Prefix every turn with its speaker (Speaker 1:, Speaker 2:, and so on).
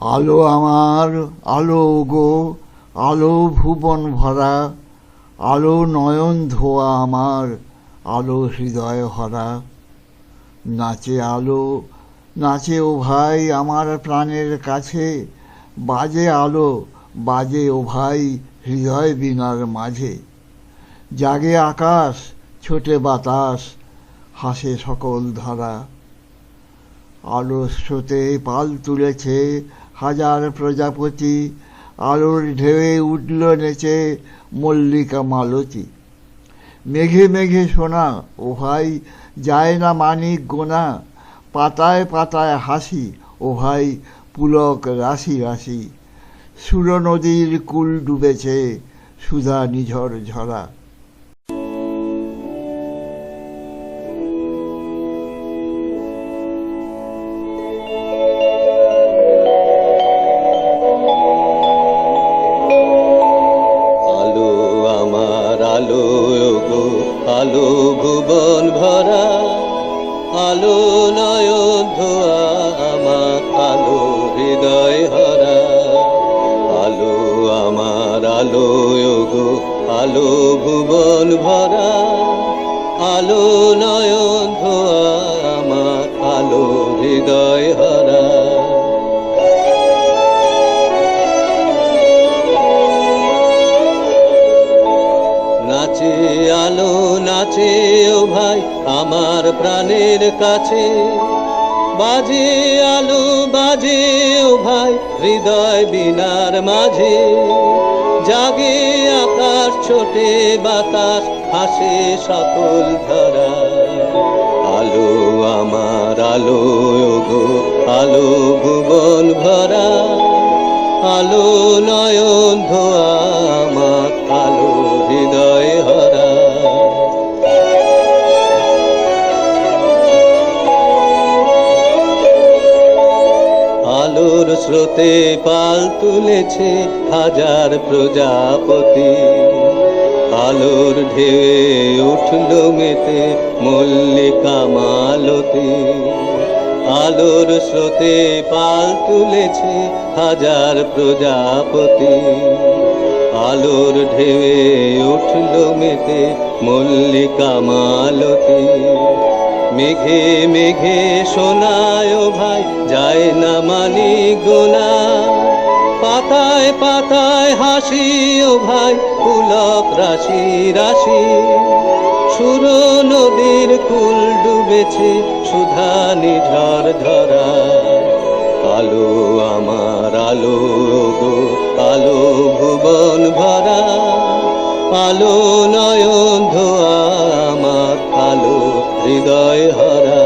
Speaker 1: আলো আমার আলো গো, আলো ভুবন ভরা, আলো নয়ন ধোয়া আমার, আলো হৃদয় ভরা। নাচে আলো, নাচে ও ভাই আমার প্রাণের কাছে, বাজে আলো, বাজে ও ভাই হৃদয় বীণার মাঝে। জাগে আকাশ, ছোটে বাতাস, হাসে সকল ধারা। আলোর স্রোতে পাল তুলেছে হাজার প্রজাপতি, আলোর ঢেউয়ে উঠল নেচে মল্লিকা মালতী। মেঘে মেঘে সোনা ও ভাই যায় না মানিক গোনা, পাতায় পাতায় হাসি ও ভাই পুলক রাশি রাশি। সুর নদীর কুল ডুবেছে সুধা নিঝর ঝরা।
Speaker 2: আলো গো, আলো ভুবন ভরা, আলো নয়ন ধোয়া আমার, আলো হৃদয় হরা। আলো আমার আলো গো, আলো ভুবন ভরা, আলো নয়ন ধোয়া আমার, আলো হৃদয় হরা। নাচে আলো নাচে ও ভাই আমার প্রাণের কাছে, বাজে আলো বাজে ও ভাই হৃদয় বীণার মাঝে। জাগে আকাশ ছোটে বাতাস, হাসে সকল ধারা। আলো আমার আলো গো, আলো ভুবন ভরা, আলো নয়ন ধোয়া আমার, আলো হৃদয় হরা। আলোর স্রোতে পাল তুলেছে হাজার প্রজাপতি, আলোর ঢেউয়ে উঠল মেতে মল্লিকা মালতী। আলোর স্রোতে পাল তুলেছে হাজার প্রজাপতি, আলোর ঢেউয়ে উঠল মেতে মল্লিকা মালতী। মেঘে মেঘে শোনায় ও ভাই যায় না মানিক গোনা, পাতায় পাতায় হাসি ও ভাই পুলক রাশি রাশি। সুর নদীর কুল ডুবেছে সুধা নিঝর ধরা। আলো আমার আলো গো, আলো ভুবন ভরা, আলো নয়ন ধোয়া আমার, আলো হৃদয় হরা।